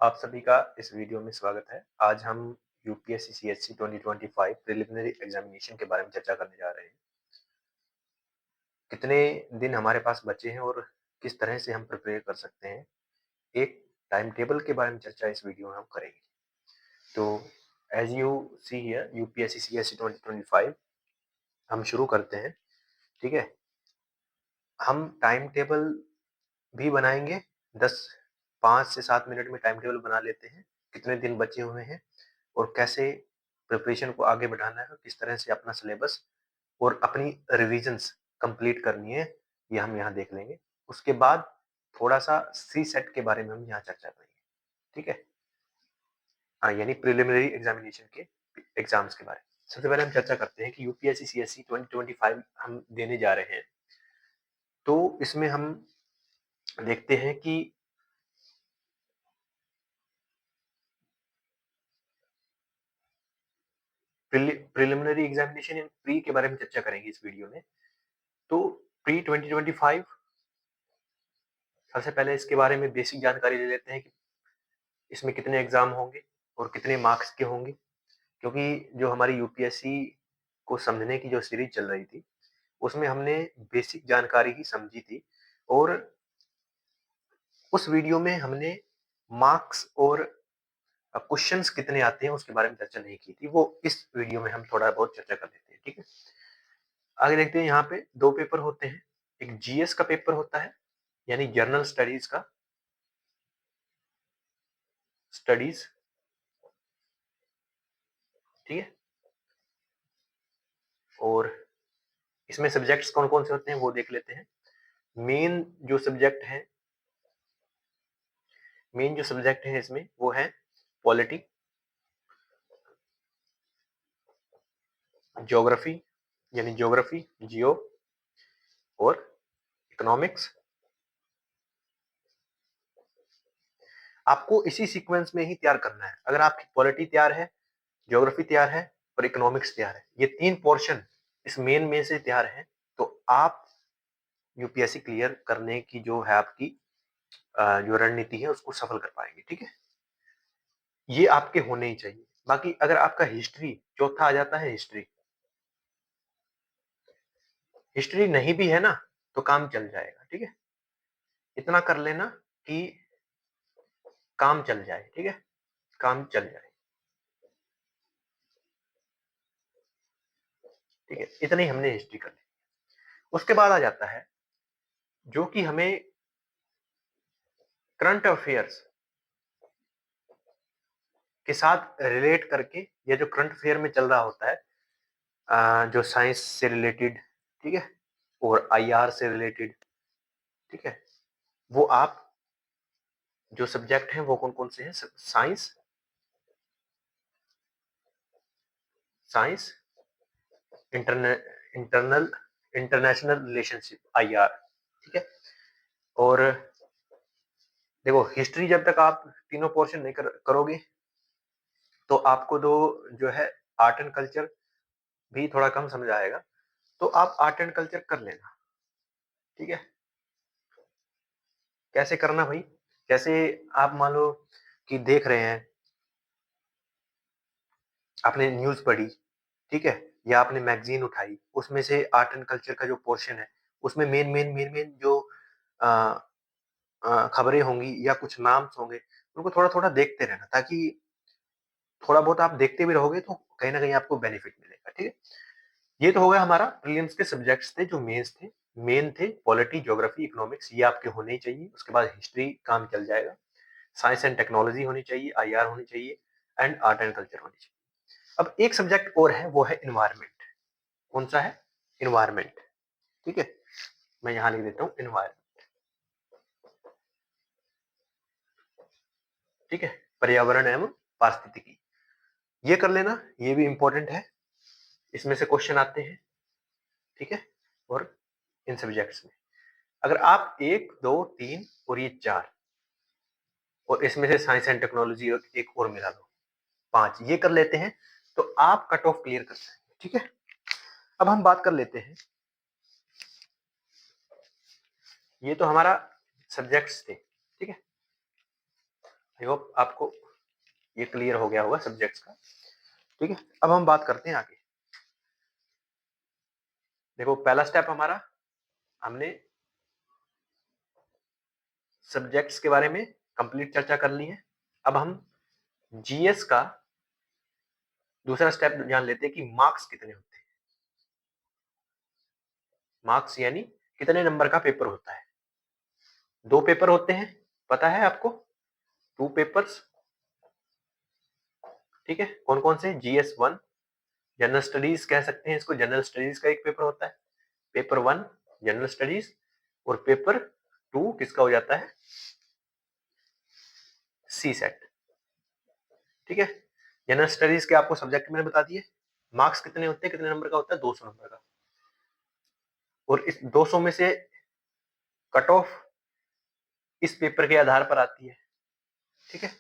आप सभी का इस वीडियो में स्वागत है। आज हम यूपीएससी सीएचसी 2025 प्रिलिमिनरी एग्जामिनेशन के बारे में चर्चा करने जा रहे हैं। कितने दिन हमारे पास बचे हैं और किस तरह से हम प्रिपेयर कर सकते हैं, एक टाइम टेबल के बारे में चर्चा इस वीडियो में हम करेंगे। तो as you see here UPSC CHC 2025 हम शुरू करते हैं। ठीक है, हम टाइम टेबल भी बनाएंगे। 5 से 7 मिनट में टाइम टेबल बना लेते हैं, कितने दिन बचे हुए हैं और कैसे प्रिपरेशन को आगे बढ़ाना है, किस तरह से अपना सिलेबस और अपनी रिविजन्स कंप्लीट करनी है, ये हम यहाँ देख लेंगे। उसके बाद थोड़ा-सा सी सेट के बारे में हम यहाँ चर्चा करेंगे। ठीक है? हाँ, यानी प्रिलिमिनरी एग्जामिनेशन के एग्जाम्स के बारे में। सबसे पहले हम चर्चा करते हैं कि यूपीएससी सीएससी 2025 हम देने जा रहे हैं। तो इसमें हम देखते हैं कि प्रिलिमिनरी एग्जामिनेशन एंड प्री के बारे में चर्चा करेंगे इस वीडियो में। तो प्री 2025 सबसे पहले इसके बारे में बेसिक जानकारी ले लेते हैं कि इसमें कितने एग्जाम होंगे और कितने मार्क्स के होंगे, क्योंकि जो हमारी यूपीएससी को समझने की जो सीरीज चल रही थी उसमें हमने बेसिक जानकारी ही समझी थी और उस वीडियो में हमने मार्क्स और क्वेश्चंस कितने आते हैं उसके बारे में चर्चा नहीं की थी। वो इस वीडियो में हम थोड़ा बहुत चर्चा कर लेते हैं। ठीक है, आगे देखते हैं। यहाँ पे 2 पेपर होते हैं। एक जीएस का पेपर होता है, यानी जनरल स्टडीज का स्टडीज। ठीक है, और इसमें सब्जेक्ट्स कौन-कौन से होते हैं वो देख लेते हैं। मेन जो सब्जेक्ट है मेन जो सब्जेक्ट है इसमें वो है पॉलिटी, ज्योग्राफी यानी ज्योग्राफी, जियो और इकोनॉमिक्स। आपको इसी सीक्वेंस में ही तैयार करना है। अगर आपकी पॉलिटी तैयार है, ज्योग्राफी तैयार है और इकोनॉमिक्स तैयार है, ये 3 पोर्शन इस मेन में से तैयार है, तो आप यूपीएससी क्लियर करने की जो है आपकी जो रणनीति है उसको सफल कर पाएंगे। ठीक है, ये आपके होने ही चाहिए। बाकी अगर आपका हिस्ट्री चौथा आ जाता है, हिस्ट्री नहीं भी है ना तो काम चल जाएगा। ठीक है, इतना कर लेना कि काम चल जाए। ठीक है, काम चल जाए। ठीक है, इतनी ही हमने हिस्ट्री कर ली। उसके बाद आ जाता है जो कि हमें करंट अफेयर्स के साथ रिलेट करके, या जो करंट अफेयर में चल रहा होता है, जो साइंस से रिलेटेड, ठीक है, और आईआर से रिलेटेड। ठीक है, वो आप जो सब्जेक्ट हैं वो कौन कौन से हैं? Science, science internal international relationship, IR. ठीक है, और देखो हिस्ट्री जब तक आप तीनों पोर्शन नहीं करोगे तो आपको जो है आर्ट एंड कल्चर भी थोड़ा कम समझ आएगा। तो आप आर्ट एंड कल्चर कर लेना। ठीक है, कैसे करना भाई? जैसे आप मान लो कि देख रहे हैं, आपने न्यूज पढ़ी, ठीक है, या आपने मैगजीन उठाई, उसमें से आर्ट एंड कल्चर का जो पोर्शन है उसमें मेन जो खबरें होंगी या कुछ नाम्स होंगे, उनको थोड़ा थोड़ा देखते रहना, ताकि थोड़ा बहुत आप देखते भी रहोगे तो कहीं ना कहीं आपको बेनिफिट मिलेगा। ठीक है, ये तो हो गया हमारा प्रीलिम्स के सब्जेक्ट्स थे जो मेन थे पॉलिटी, ज्योग्राफी, इकोनॉमिक्स, ये आपके होने ही चाहिए। उसके बाद हिस्ट्री काम चल जाएगा, साइंस एंड टेक्नोलॉजी होनी चाहिए, आईआर होनी चाहिए एंड आर्ट एंड कल्चर होनी चाहिए। अब एक सब्जेक्ट और है, वो है इन्वायरमेंट। कौन सा है? इन्वायरमेंट। ठीक है, मैं यहां लिख देता हूं इन्वायरमेंट। ठीक है, पर्यावरण एवं पारिस्थितिकी, ये कर लेना, ये भी इंपॉर्टेंट है, इसमें से क्वेश्चन आते हैं। ठीक है, और इन सब्जेक्ट्स में अगर आप 1 2 3 और ये 4 और इसमें से साइंस एंड टेक्नोलॉजी एक और मिला लो, 5 ये कर लेते हैं तो आप कट ऑफ क्लियर कर जाएंगे। ठीक है, अब हम बात कर लेते हैं, ये तो हमारा सब्जेक्ट्स थे। ठीक है, आई होप आपको ये क्लियर हो गया होगा सब्जेक्ट्स का। ठीक है, अब हम बात करते हैं आगे। देखो पहला स्टेप हमारा, हमने सब्जेक्ट्स के बारे में कंप्लीट चर्चा कर ली है। अब हम जीएस का दूसरा स्टेप जान लेते हैं कि मार्क्स कितने होते हैं। मार्क्स यानी कितने नंबर का पेपर होता है। 2 पेपर होते हैं, पता है आपको, 2 पेपर्स। ठीक है, कौन कौन से? जीएस 1 जनरल स्टडीज कह सकते हैं इसको, जनरल स्टडीज का एक पेपर होता है, पेपर 1 जनरल स्टडीज, और पेपर 2 किसका हो जाता है? सी सेट। ठीक है, जनरल स्टडीज के आपको सब्जेक्ट मैंने बता दिए। मार्क्स कितने होते हैं, कितने नंबर का होता है? 200 नंबर का। और इस 200 में से कट ऑफ इस पेपर के आधार पर आती है। ठीक है,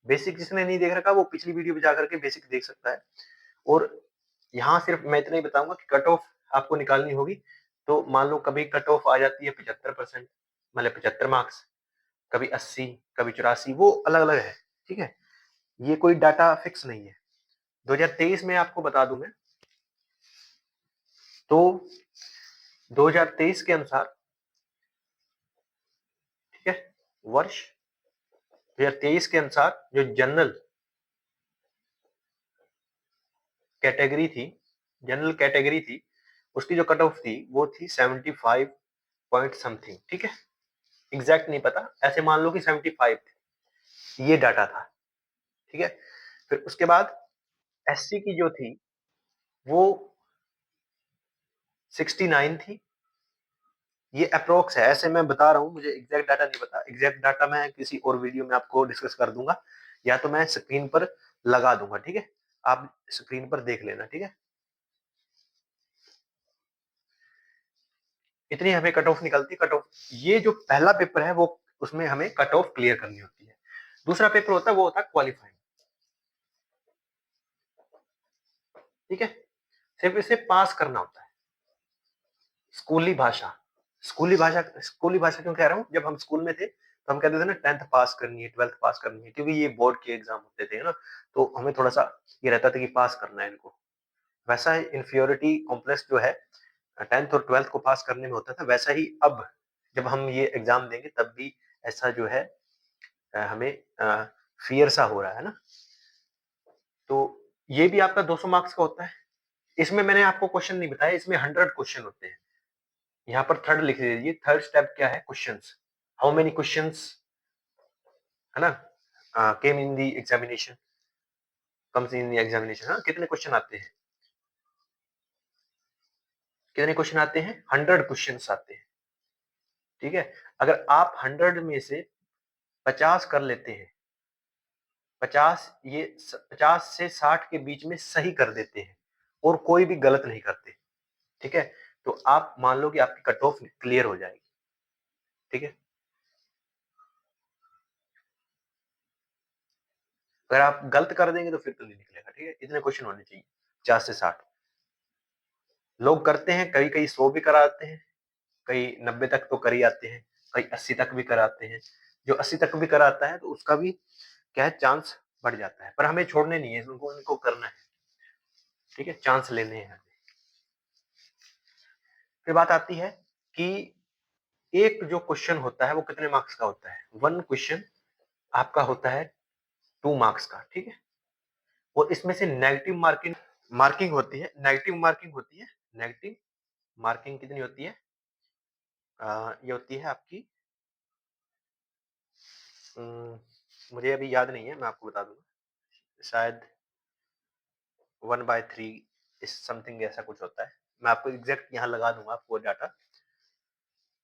बेसिक जिसने नहीं देख रखा वो पिछली वीडियो पे जाकर के बेसिक देख सकता है। और यहाँ सिर्फ मैं इतना ही बताऊंगा कि कट ऑफ आपको निकालनी होगी। तो मान लो कभी कट ऑफ आ जाती है 75%, मतलब 75 मार्क्स, कभी 80, कभी 84, वो अलग अलग है। ठीक है, ये कोई डाटा फिक्स नहीं है। 2023 में आपको बता दूं मैं, तो 2023 के अनुसार, ठीक है, वर्ष 2023 के अनुसार जो जनरल कैटेगरी थी, जनरल कैटेगरी थी, उसकी जो कट ऑफ थी वो थी 75 पॉइंट समथिंग। ठीक है, एग्जैक्ट नहीं पता, ऐसे मान लो कि 75 थी, ये डाटा था। ठीक है, फिर उसके बाद एससी की जो थी वो 69 थी। ये अप्रोक्स है, ऐसे मैं बता रहा हूँ, मुझे एग्जैक्ट डाटा नहीं पता। एग्जैक्ट डाटा मैं किसी और वीडियो में आपको डिस्कस कर दूंगा, या तो मैं स्क्रीन पर लगा दूंगा। ठीक है, आप स्क्रीन पर देख लेना। ठीक है, इतनी हमें कट ऑफ निकलती। कट ऑफ, ये जो पहला पेपर है वो, उसमें हमें कट ऑफ क्लियर करनी होती है। दूसरा पेपर होता है वो होता है क्वालिफाइंग। ठीक है, सिर्फ इसे पास करना होता है। स्कूली भाषा, स्कूली भाषा, स्कूली भाषा क्यों कह रहा हूँ? जब हम स्कूल में थे तो हम कहते थे ना 10th पास करनी है, 12th पास करनी है, क्योंकि ये बोर्ड के एग्जाम होते थे ना, तो हमें थोड़ा सा ये रहता था कि पास करना है इनको। वैसा ही इंफीरियोरिटी कॉम्प्लेक्स जो है 10th और 12th को पास करने में होता था, वैसा ही अब जब हम ये एग्जाम देंगे तब भी ऐसा जो है हमें फियर सा हो रहा है ना। तो ये भी आपका 200 मार्क्स का होता है। इसमें मैंने आपको क्वेश्चन नहीं बताया, इसमें 100 क्वेश्चन होते हैं। यहाँ पर थर्ड लिख दीजिए, थर्ड स्टेप क्या है? क्वेश्चंस। हाउ मेनी क्वेश्चंस, है ना, came in the examination, comes in the examination. हाँ, कितने क्वेश्चन आते हैं? कितने क्वेश्चन आते हैं? 100 क्वेश्चंस आते हैं। ठीक है, अगर आप 100 में से 50 कर लेते हैं, 50 ये 50 से 60 के बीच में सही कर देते हैं और कोई भी गलत नहीं करते, ठीक है, तो आप मान लो कि आपकी कट ऑफ क्लियर हो जाएगी। ठीक है, अगर आप गलत कर देंगे तो फिर तो नहीं निकलेगा। ठीक है, इतने क्वेश्चन होने चाहिए, 50 से 60। लोग करते हैं, कई कई 100 भी कराते हैं, कई 90 तक तो कर ही आते हैं, कई 80 तक भी कराते हैं। जो 80 तक भी कराता है तो उसका भी क्या है, चांस बढ़ जाता है, पर हमें छोड़ने नहीं है, उनको उनको करना है। ठीक है, चांस लेने हैं। फिर बात आती है कि एक जो क्वेश्चन होता है वो कितने मार्क्स का होता है? 1 क्वेश्चन आपका होता है 2 मार्क्स का। ठीक है, और इसमें से नेगेटिव मार्किंग मार्किंग होती है, नेगेटिव मार्किंग होती है। नेगेटिव मार्किंग कितनी होती है? ये होती है आपकी, मुझे अभी याद नहीं है, मैं आपको बता दूंगा, शायद 1/3 इस समथिंग ऐसा कुछ होता है। मैं आपको एग्जैक्ट यहाँ लगा दूंगा आपको डाटा।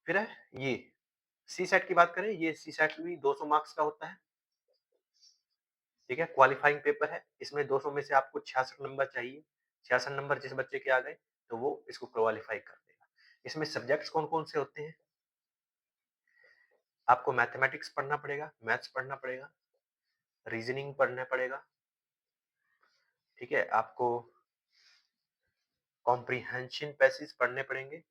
फिर है ये सी सेट की बात करें, ये सी सेट भी 200 मार्क्स का होता है। ठीक है, क्वालिफाइंग पेपर है, इसमें 200 में से आपको 66 नंबर चाहिए। 66 नंबर जिस बच्चे के आ गए तो वो इसको क्वालिफाई कर देगा। इसमें सब्जेक्ट्स कौन कौन से होते हैं? आपको मैथमेटिक्स पढ़ना पड़ेगा, मैथ्स पढ़ना पड़ेगा, रीजनिंग पढ़ना पड़ेगा। ठीक है, आपको कॉम्प्रिहेंशन पैसेज पढ़ने पड़ेंगे,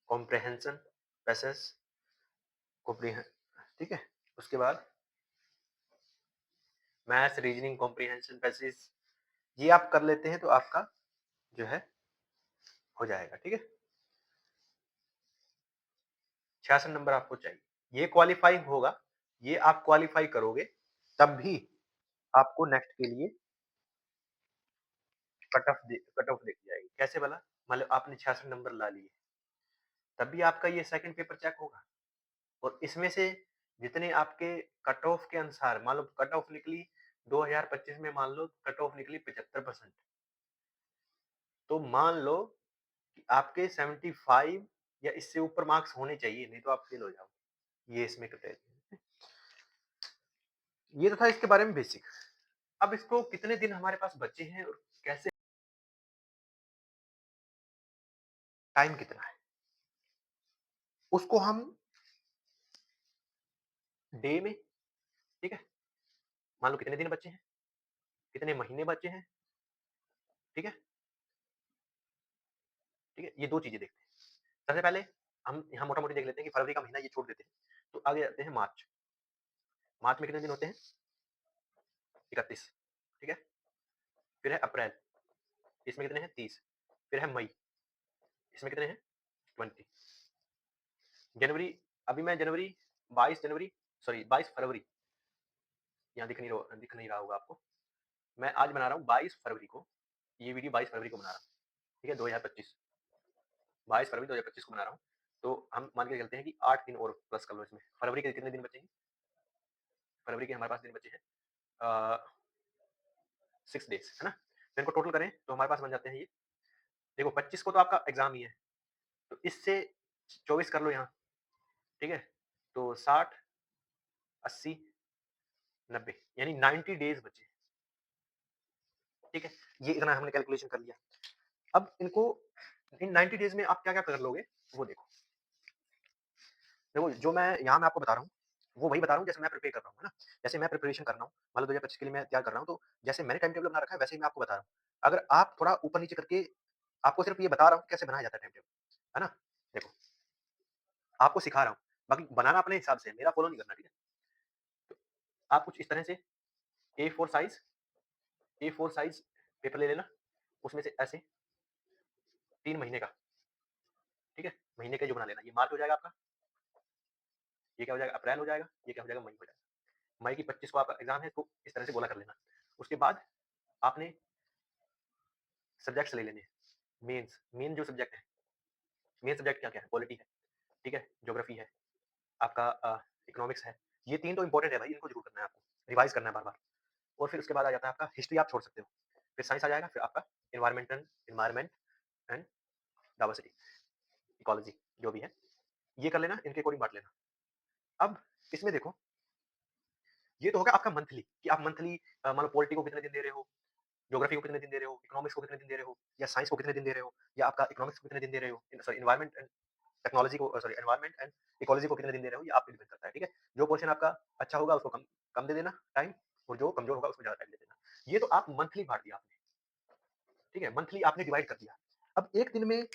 कॉम्प्रिहेंशन पैसेज, कॉम्प्रिहें ठीक है। उसके बाद मैथ्स, रीजनिंग, कॉम्प्रिहेंशन, पैसेज ये आप कर लेते हैं तो आपका जो है हो जाएगा, ठीक है? 66 नंबर आपको चाहिए। ये क्वालीफाई होगा, ये आप क्वालीफाई करोगे, तब भी आपको नेक्स्ट के लिए कट ऑफ देखी जाएगी। कैसे भला? मतलब आपने 66 नंबर ला लिए, तब भी आपका ये सेकंड पेपर चेक होगा और इसमें से जितने आपके कट ऑफ के अनुसार मान लो कट ऑफ निकली 2025 में मान लो कट ऑफ निकली 75%, तो मान लो कि आपके 75 या इससे ऊपर मार्क्स होने चाहिए, नहीं तो आप फेल हो जाओगे। ये इसमें क्राइटेरिया है। ये तो था इसके बारे में बेसिक। अब इसको कितने दिन हमारे पास बचे हैं और कैसे टाइम कितना है, उसको हम डे में, ठीक है? मान लो कितने दिन बचे हैं, कितने महीने बचे हैं, ठीक है? ठीक है? ये 2 चीज़ें देखते हैं। सबसे पहले हम यहाँ मोटा-मोटी देख लेते हैं कि फरवरी का महीना ये छोड़ देते हैं। तो आगे आते हैं मार्च। मार्च में कितने दिन होते हैं? 31, ठीक है? फिर है अप्रैल, इसमें कितने हैं? 30। फिर है मई, इसमें कितने हैं? 20। जनवरी, अभी मैं जनवरी 22 जनवरी सॉरी 22 फरवरी, यहाँ दिख नहीं रहा होगा आपको। मैं आज बना रहा हूँ 22 फरवरी को, ये वीडियो 22 फरवरी को बना रहा हूँ, ठीक है? 2025, 22 फरवरी 2025 को बना रहा हूँ। तो हम मान के चलते हैं कि 8 दिन और प्लस कर लो इसमें। फरवरी के कितने दिन बचेंगे? फरवरी के हमारे पास दिन बचे हैं 6 डेज़, है ना? तो इनको टोटल करें तो हमारे पास बन जाते हैं ये। देखो 25 को तो आपका एग्ज़ाम ही है, तो इससे 24 कर लो यहाँ, ठीक है? तो 60, 80, 90 यानी 90 डेज़ बचे, ठीक है? ये इतना हमने कैलकुलेशन कर लिया। अब इनको इन 90 डेज़ में आप क्या-क्या कर लोगे, वो देखो। देखो जो मैं आपको बता रहा हूँ, वो वही बता रहा हूँ जैसे मैं प्रिपेयर कर रहा हूँ, है ना? जैसे मैं प्रिपरेशन कर रहा हूँ, मान लो 2025 के लिए मैं तैयार कर रहा हूँ, तो जैसे मैंने टाइम टेबल बना रखा है, वैसे ही मैं आपको बता रहा हूँ। अगर आप थोड़ा ऊपर-नीचे करके आपको सिर्फ़ ये बता रहा हूँ कैसे बनाया जाता है टाइम टेबल, है ना? देखो, आपको सिखा रहा हूँ, बाकी बनाना अपने हिसाब से है, मेरा फ़ॉलो नहीं करना, ठीक है? तो आप कुछ इस तरह से A4 size A4 size paper ले लेना, उसमें से ऐसे 3 महीने का, ठीक है? महीने का जो बना लेना, ये मार्च हो जाएगा आपका, ये क्या हो जाएगा अप्रैल हो जाएगा, ये क्या हो जाएगा मई हो जाएगा। मई की 25 को आपका एग्ज़ाम है, तो इस तरह से गोला कर लेना। उसके बाद आपने सब्जेक्ट्स ले लेने हैं, मेन जो सब्जेक्ट है, मेन सब्जेक्ट क्या-क्या है? पॉलिटी है, ठीक है? ज्योग्राफी है, आपका इकोनॉमिक्स है। ये 3 तो इम्पोर्टेंट है भाई, इनको ज़रूर करना है आपको, रिवाइज़ करना है बार-बार। और फिर उसके बाद आ जाता है आपका हिस्ट्री आप छोड़ सकते हो। फिर साइंस आ जाएगा, फिर आपका एनवायरनमेंट एंड डाइवर्सिटी, इकोलॉजी जो भी है, ये कर लेना, इनके अकॉर्डिंग बाँट लेना। अब इसमें देखो, ये तो हो गया आपका मंथली कि आप मंथली मान लो पॉलिटी को कितने दिन दे रहे हो, ज्योग्राफी को कितने दिन दे रहे हो, इकोनॉमिक्स को कितने दिन दे रहे हो, या साइंस को कितने दिन दे रहे हो, या आपका इकोनॉमिक्स को कितने दिन दे रहे हो, सॉरी एनवायरनमेंट एंड टेक्नोलॉजी को सॉरी एनवायरनमेंट एंड इकोलॉजी को कितने दिन दे रहे हो, ये आप पे डिपेंड करता है, ठीक है? जो पोर्शन आपका अच्छा होगा उसको कम कम दे देना टाइम, और जो कमजोर होगा उसमें ज़्यादा टाइम दे देना। ये तो आप मंथली बाँट दिया आपने, ठीक है? मंथली आपने डिवाइड कर दिया। अब 1 दिन में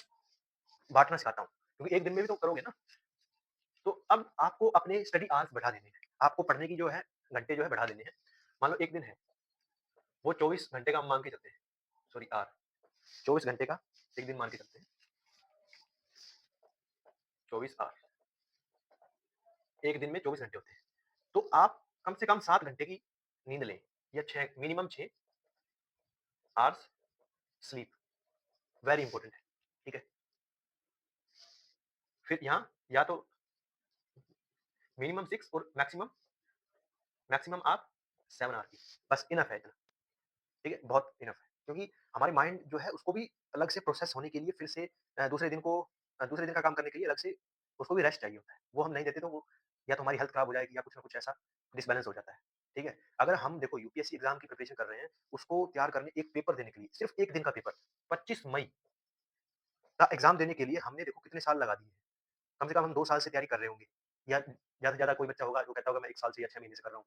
बाँटना सिखाता हूँ, क्योंकि 1 दिन में भी तो करोगे ना, तो अब आपको अपने स्टडी आवर्स बढ़ा देने हैं। आपको पढ़ने की जो है घंटे जो है बढ़ा देने हैं। मान लो 1 दिन है, वो 24 घंटे का हम मान के चलते हैं, सॉरी आवर, 24 घंटे का 1 दिन मान के चलते हैं, 24 आवर, 1 दिन में 24 घंटे होते हैं। तो आप कम से कम 7 घंटे की नींद लें, या 6 minimum 6 hours sleep, very important है, ठीक है? फिर यहाँ या तो मिनिमम 6 और मैक्सिमम आप 7 आवर की, बस इनफ है इतना, ठीक है? बहुत इनफ है। क्योंकि हमारे माइंड जो है उसको भी अलग से प्रोसेस होने के लिए फिर से दूसरे दिन का काम करने के लिए अलग से उसको भी रेस्ट चाहिए होता है। वो हम नहीं देते तो वो या तो हमारी हेल्थ खराब हो जाएगी या कुछ ना कुछ ऐसा डिसबैलेंस हो जाता है, ठीक है? अगर हम देखो यूपीएससी एग्ज़ाम की प्रिपरेशन कर रहे हैं, उसको तैयार करने एक पेपर देने के लिए, सिर्फ़ 1 दिन का पेपर, 25 मई का एग्ज़ाम देने के लिए हमने देखो कितने साल लगा दिए हैं। कम से कम हम 2 साल से तैयारी कर रहे होंगे, या ज़्यादा से ज़्यादा कोई बच्चा होगा जो कहता होगा मैं 1 साल से या 6 महीने से कर रहा हूँ,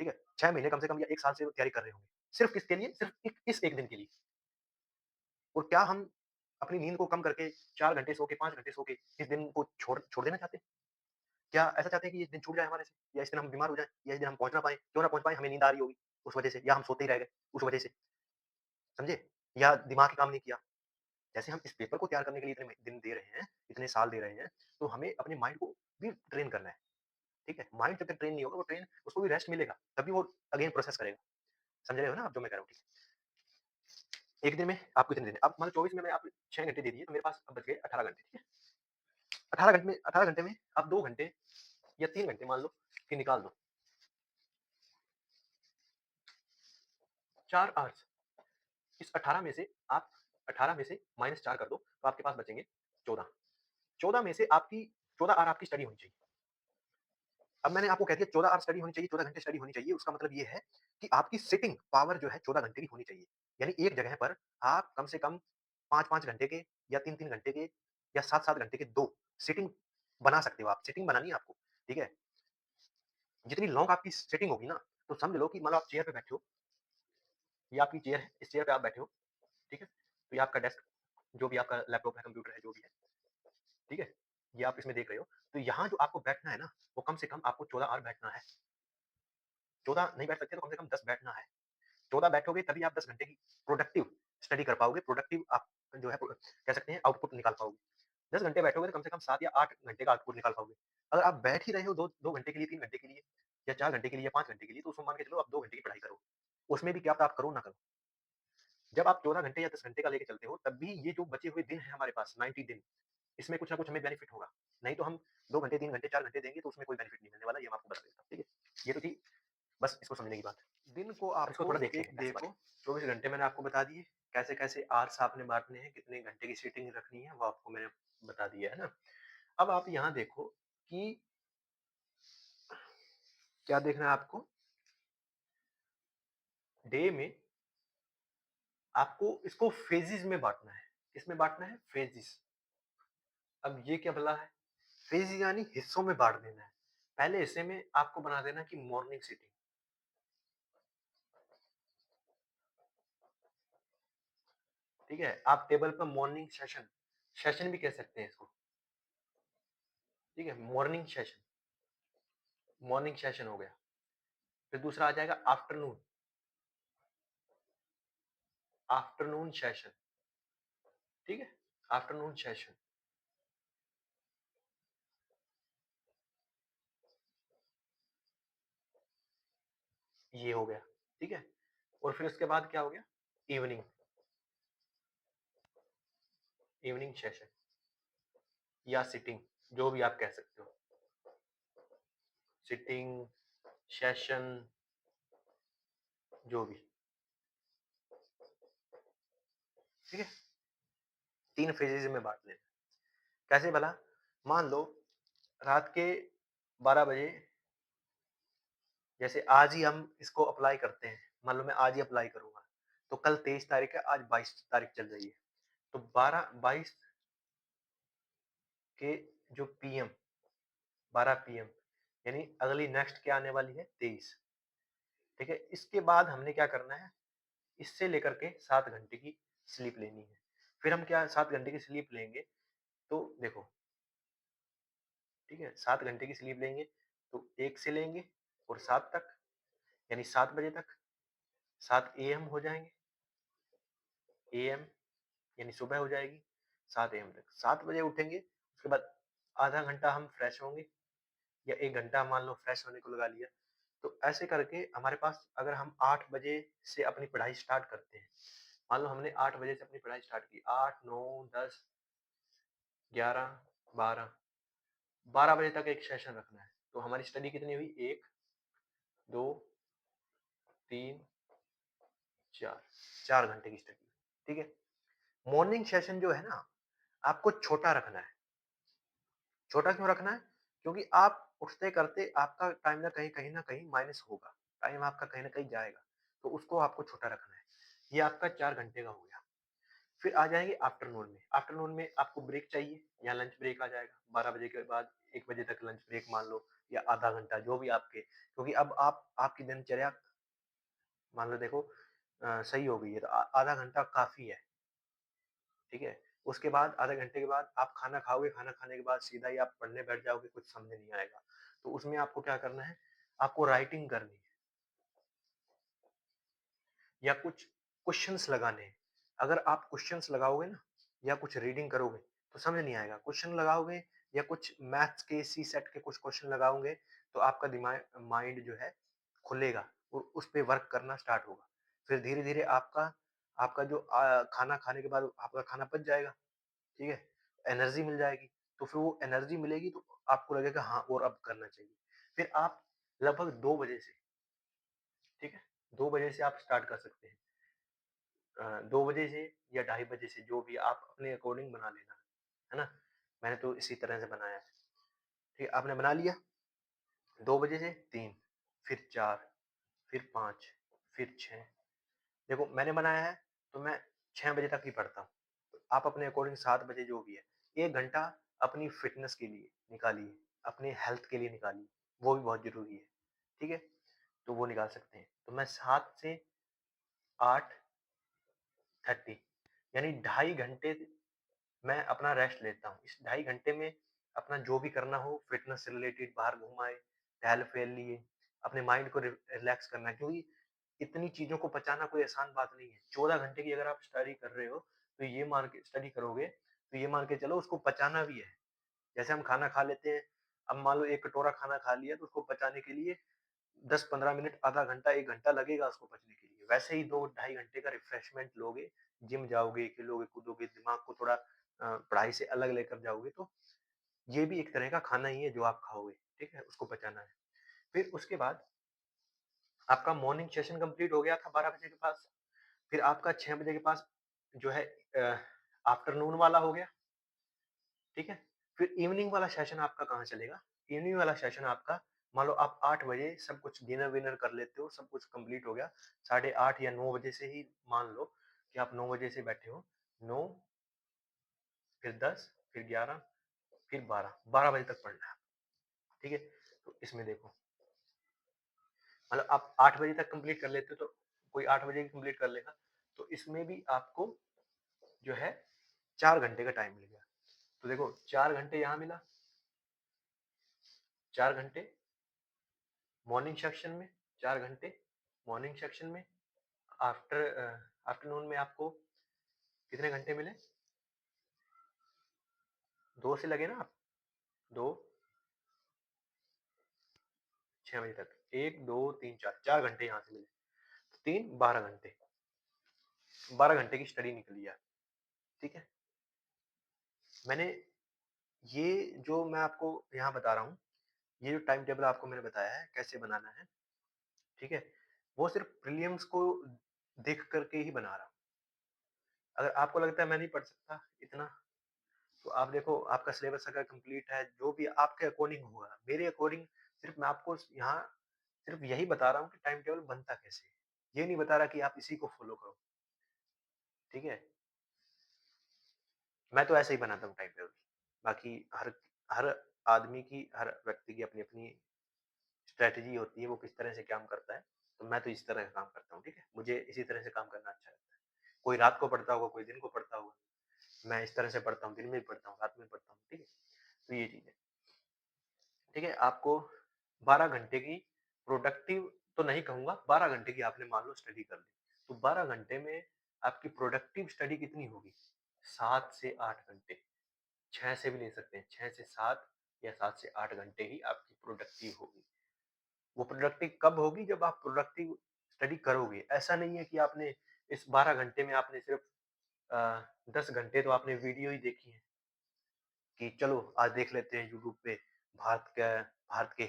ठीक है? 6 महीने कम से कम या 1 साल से वो तैयारी कर रहे होंगे। सिर्फ़ किसके लिए? सिर्फ़ इस 1 दिन के लिए। और क्या हम अपनी नींद को कम करके 4 घंटे सो के, 5 घंटे सो के इस दिन को छोड़ छोड़ देना चाहते हैं? क्या ऐसा चाहते हैं कि ये दिन छूट जाए हमारे से? या इस दिन हम बीमार हो जाएँ, या इस दिन हम पहुँच ना पाएँ? क्यों ना पहुँच पाएँ? हमें नींद आ रही होगी। उस वजह से, या हम सोते ही रह गए उस वजह से, समझे? या दिमाग ही काम नहीं किया। जैसे हम इस पेपर को तैयार करने के लिए इतने दिन दे रहे हैं, इतने साल दे रहे हैं, तो हमें अपने माइंड को भी ट्रेन करना है, ठीक है? माइंड जब तक ट्रेन नहीं होगा, वो ट्रेन उसको भी रेस्ट मिलेगा, तभी वो अगेन प्रोसेस करेगा। समझ रहे हो ना आप जो मैं कह रहा हूँ? ठीक है। 1 दिन में आपको इतने दिन अब मान लो 24 में मैंने आपको 6 घंटे दे दिए, तो मेरे पास अब बच गए 18 घंटे, ठीक है? 18 घंटे में आप 2 घंटे या 3 घंटे मान लो कि निकाल दो। 4 आवर्स, इस 18 में से आप 18 में से -4 कर दो, तो आपके पास बचेंगे 14। 14 में से आपकी 14 आवर आपकी स्टडी होनी चाहिए। अब मैंने आपको कह दिया 14 आवर स्टडी होनी चाहिए, 14 घंटे स्टडी होनी चाहिए, उसका मतलब ये है कि आपकी सिटिंग पावर जो है 14 घंटे की होनी चाहिए। यानी एक जगह पर आप कम से कम 5-5 घंटे के या 3-3 घंटे के या 7-7 घंटे के 2 सिटिंग बना सकते हो आप। सिटिंग बनानी है आपको, ठीक है? जितनी लॉन्ग आपकी सिटिंग होगी ना, तो समझ लो कि मान लो आप चेयर पे बैठे हो, ये आपकी चेयर है, इस चेयर पे आप बैठे हो, ठीक है? तो ये आपका डेस्क, जो भी आपका लैपटॉप है, कंप्यूटर है, जो भी है, ठीक है? ये आप इसमें देख रहे हो। तो यहाँ जो आपको बैठना है ना, वो कम से कम आपको 14 आवर बैठना है। 14 नहीं बैठ सकते तो कम से कम 10 बैठना है। 14 बैठोगे तभी आप 10 घंटे की प्रोडक्टिव स्टडी कर पाओगे, प्रोडक्टिव आप जो है कह सकते हैं आउटपुट निकाल पाओगे। 10 घंटे बैठोगे तो कम से कम 7 या 8 घंटे का आउटपुट निकाल पाओगे। अगर आप बैठ ही रहे हो 2 घंटे के लिए, 3 घंटे के लिए या 4 घंटे के लिए या 5 घंटे के लिए, तो उसमें मान के चलो आप 2 घंटे की पढ़ाई करो। उसमें भी क्या पता आप करो ना करो। जब आप 14 घंटे या 10 घंटे का लेके चलते हो, तब भी ये जो बचे हुए दिन हैं हमारे पास 90 दिन, इसमें कुछ ना कुछ हमें बेनिफिट होगा। नहीं तो हम 2 घंटे, 3 घंटे, 4 घंटे देंगे तो उसमें कोई बेनिफिट नहीं मिलने वाला, ये मैं आपको बता देता हूँ, ठीक है? ये तो थी बस इसको समझने की बात है। दिन को इसको आपको थोड़ा देखते एक हैं डे कैसे को बाँटें। 24 घंटे मैंने आपको बता दिए, कैसे-कैसे आवर्स आपने बाँटने हैं, कितने घंटे की सीटिंग रखनी है, वो आपको मैंने बता दिया, है ना? अब आप यहाँ देखो कि क्या देखना है आपको, डे में आपको इसको फेजेज़ में बाँटना है। किसमें बाँटना है? फेजेज़। अब ये क्या भला है? फेज़ यानी हिस्सों में बाँट देना है। पहले हिस्से में आपको बना देना कि मॉर्निंग सीटिंग, ठीक है? आप टेबल पे मॉर्निंग सेशन, सेशन भी कह सकते हैं इसको, ठीक है? मॉर्निंग सेशन हो गया। फिर दूसरा आ जाएगा आफ्टरनून, आफ्टरनून सेशन, ठीक है? आफ्टरनून सेशन, ये हो गया, ठीक है? और फिर उसके बाद क्या हो गया? इवनिंग, इवनिंग सेशन या सिटिंग, जो भी आप कह सकते हो। सिटिंग, सेशन, जो भी, ठीक है? 3 फेजेज़ में बाँट लेना। कैसे भला? मान लो रात के 12 बजे, जैसे आज ही हम इसको अप्लाई करते हैं, मान लो मैं आज ही अप्लाई करूँगा, तो कल 23 तारीख है, आज 22 तारीख चल रही है। तो 12-22 के जो पीएम, 12 पीएम, यानी अगली नेक्स्ट क्या आने वाली है? 23, ठीक है? इसके बाद हमने क्या करना है? इससे लेकर के 7 घंटे की स्लीप लेनी है। फिर हम क्या 7 घंटे की स्लीप लेंगे, तो देखो, ठीक है? 7 घंटे की स्लीप लेंगे, तो 1 से लेंगे और 7 तक, यानी 7 बजे तक, 7 एएम हो जाएँगे, एएम यानी सुबह हो जाएगी, 7 एएम तक। 7 बजे उठेंगे, उसके बाद आधा घंटा हम फ्रेश होंगे या 1 घंटा मान लो फ्रेश होने को लगा लिया। तो ऐसे करके हमारे पास अगर हम 8 बजे से अपनी पढ़ाई स्टार्ट करते हैं, मान लो हमने 8 बजे से अपनी पढ़ाई स्टार्ट की, 8, 9, 10, 11, 12, 12 बजे तक एक सेशन रखना है। तो हमारी स्टडी कितनी हुई? 1, 2, 3, 4, 4 घंटे की स्टडी, ठीक है? मॉर्निंग सेशन जो है ना, आपको छोटा रखना है। छोटा क्यों रखना है? क्योंकि आप उठते करते आपका टाइम ना कहीं न कहीं माइनस होगा। टाइम आपका कहीं न कहीं जाएगा। तो उसको आपको छोटा रखना है। ये आपका 4 घंटे का हो गया। फिर आ जाएँगे आफ्टरनून में। आफ्टरनून में आपको ब्रेक चाहिए या लंच ब्रेक आ जाएगा। 12 बजे के बाद 1 बजे तक लंच ब्रेक मान लो या आधा घंटा जो भी आपके, क्योंकि अब आप आपकी दिनचर्या मान लो देखो सही हो गई है तो आधा घंटा काफ़ी है। ठीक है? उसके बाद आधे घंटे के बाद आप खाना खाओगे, खाना खाने के बाद सीधा ही आप पढ़ने बैठ जाओगे, कुछ समझ में नहीं आएगा। तो उसमें आपको क्या करना है, आपको राइटिंग करनी है। या कुछ क्वेश्चंस लगाने हैं। अगर आप क्वेश्चंस लगाओगे ना या कुछ रीडिंग करोगे तो समझ नहीं आएगा। क्वेश्चन लगाओगे या कुछ मैथ्स के सीसेट के कुछ क्वेश्चन लगाओगे तो आपका दिमाग माइंड जो है खुलेगा और उस पे वर्क करना स्टार्ट होगा। फिर धीरे-धीरे आपका आपका जो खाना खाने के बाद आपका खाना पच जाएगा, ठीक है? एनर्जी मिल जाएगी, तो फिर वो एनर्जी मिलेगी तो आपको लगेगा हाँ और अब करना चाहिए। फिर आप लगभग 2 बजे से, ठीक है? 2 बजे से आप स्टार्ट कर सकते हैं। 2 बजे से या ढाई बजे से जो भी आप अपने अकॉर्डिंग बना लेना, है ना? मैंने तो इसी तरह से बनाया है। ठीक है, आपने बना लिया 2 बजे से 3 फिर 4 फिर 5 फिर 6। देखो मैंने बनाया है तो मैं 6 बजे तक ही पढ़ता हूँ। तो आप अपने अकॉर्डिंग 7 बजे जो भी है, 1 घंटा अपनी फ़िटनेस के लिए निकालिए, अपने हेल्थ के लिए निकालिए, वो भी बहुत ज़रूरी है। ठीक है? तो वो निकाल सकते हैं। तो मैं 7 से 8:30 यानी ढाई घंटे मैं अपना रेस्ट लेता हूँ। इस ढाई घंटे में अपना जो भी करना हो फ़िटनेस से रिलेटेड बाहर घूम आए, टहल-वहल लिए, अपने माइंड को रिलैक्स करना है क्योंकि इतनी चीज़ों को पचाना कोई आसान बात नहीं है। 14 घंटे की अगर आप स्टडी कर रहे हो, तो ये मान के स्टडी करोगे, तो ये मान के चलो उसको पचाना भी है। जैसे हम खाना खा लेते हैं, अब मान लो 1 कटोरा खाना खा लिया तो उसको पचाने के लिए 10-15 मिनट, आधा घंटा, 1 घंटा लगेगा उसको पचने के लिए। वैसे ही 2 ढाई घंटे का रिफ्रेशमेंट लोगे, जिम जाओगे, खेलोगे, कूदोगे, दिमाग को थोड़ा पढ़ाई से अलग लेकर जाओगे तो ये भी एक तरह का खाना ही है जो आप खाओगे, ठीक है? उसको पचाना है। फिर उसके बाद आपका मॉर्निंग सेशन कंप्लीट हो गया था 12 बजे के पास, फिर आपका 6 बजे के पास जो है आफ्टरनून वाला हो गया, ठीक है? फिर इवनिंग वाला सेशन आपका कहाँ चलेगा? इवनिंग वाला सेशन आपका मान लो आप 8 बजे सब कुछ डिनर-विनर कर लेते हो, सब कुछ कंप्लीट हो गया, साढ़े 8 या 9 बजे से ही मान लो कि आप 9 बजे से बैठे हो, 9 फिर 10 फिर 11 फिर 12, 12 बजे तक पढ़ना है, ठीक है? तो इसमें देखो मतलब आप 8 बजे तक कंप्लीट कर लेते हो तो कोई 8 बजे ही कंप्लीट कर लेगा, तो इसमें भी आपको जो है 4 घंटे का टाइम मिल गया। तो देखो 4 घंटे यहाँ मिला, 4 घंटे मॉर्निंग सेक्शन में, 4 घंटे मॉर्निंग सेक्शन में, आफ्टरनून में आपको कितने घंटे मिले? 2 से लगे ना आप? 2 6 बजे तक, 1 2 3 4 4 घंटे यहाँ से मिले, 3 12 घंटे, 12 घंटे की स्टडी निकली है, ठीक है? मैंने ये जो मैं आपको यहाँ बता रहा हूँ, ये जो टाइम टेबल आपको मैंने बताया है कैसे बनाना है, ठीक है? वो सिर्फ़ प्रीलिम्स को देख कर के ही बना रहा हूँ। अगर आपको लगता है मैं नहीं पढ़ सकता इतना, तो आप देखो आपका सिलेबस अगर कंप्लीट है, जो भी आपके अकॉर्डिंग होगा, मेरे अकॉर्डिंग सिर्फ़ मैं आपको यहाँ सिर्फ़ यही बता रहा हूँ कि टाइम टेबल बनता कैसे है। ये नहीं बता रहा कि आप इसी को फ़ॉलो करो, ठीक है? मैं तो ऐसे ही बनाता हूँ टाइम टेबल। बाकी हर हर आदमी की, हर व्यक्ति की अपनी-अपनी स्ट्रैटेजी होती है, वो किस तरह से काम करता है, तो मैं तो इस तरह का काम करता हूँ, ठीक है? मुझे इसी तरह से काम करना अच्छा लगता है। कोई रात को पढ़ता होगा, कोई दिन को पढ़ता होगा। मैं इस तरह से पढ़ता हूँ, दिन में भी पढ़ता हूँ, रात में पढ़ता हूँ, ठीक है? तो ये चीज़ है, ठीक है? आपको 12 घंटे की प्रोडक्टिव तो नहीं कहूँगा, 12 घंटे की आपने मान लो स्टडी कर ली, तो 12 घंटे में आपकी प्रोडक्टिव स्टडी कितनी होगी? 7 से 8 घंटे, 6 से भी ले सकते हैं, 6 से 7 या 7 से 8 घंटे ही आपकी प्रोडक्टिव होगी। वो प्रोडक्टिव कब होगी जब आप प्रोडक्टिव स्टडी करोगे। ऐसा नहीं है कि आपने इस 12 घंटे में आपने सिर्फ़ 10 घंटे तो आपने वीडियो ही देखी है कि चलो आज देख लेते हैं यूट्यूब पे भारत का भारत के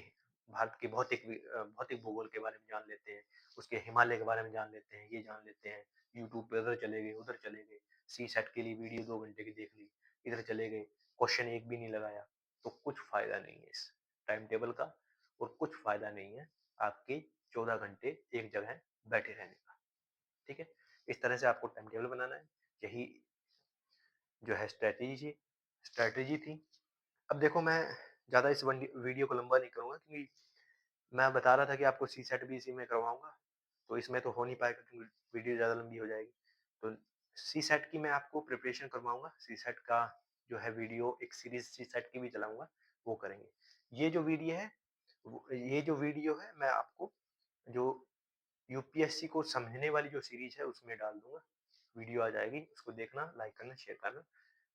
भारत के भौतिक भूगोल के बारे में जान लेते हैं, उसके हिमालय के बारे में जान लेते हैं, ये जान लेते हैं। यूट्यूब पे उधर चले गए, उधर चले गए, सीसैट के लिए वीडियो 2 घंटे की देख ली, इधर चले गए, क्वेश्चन एक भी नहीं लगाया, तो कुछ फ़ायदा नहीं है इस टाइम टेबल का और कुछ फ़ायदा नहीं है आपके 14 घंटे एक जगह बैठे रहने का, ठीक है? इस तरह से आपको टाइम टेबल बनाना है, यही जो है स्ट्रैटेजी थी। अब देखो मैं ज़्यादा इस वीडियो को लंबा नहीं करूँगा क्योंकि मैं बता रहा था कि आपको सीसैट भी इसी में करवाऊँगा, तो इसमें तो हो नहीं पाएगा क्योंकि वीडियो ज़्यादा लंबी हो जाएगी। तो सीसैट की मैं आपको प्रिपरेशन करवाऊँगा, सीसैट का जो है वीडियो एक सीरीज़ सीसैट की भी चलाऊँगा, वो करेंगे। ये जो वीडियो है मैं आपको जो यूपीएससी को समझने वाली जो सीरीज़ है उसमें डाल दूँगा। वीडियो आ जाएगी, उसको देखना, लाइक करना, शेयर करना,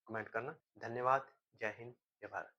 कमेंट करना। धन्यवाद। जय हिंद, जय भारत।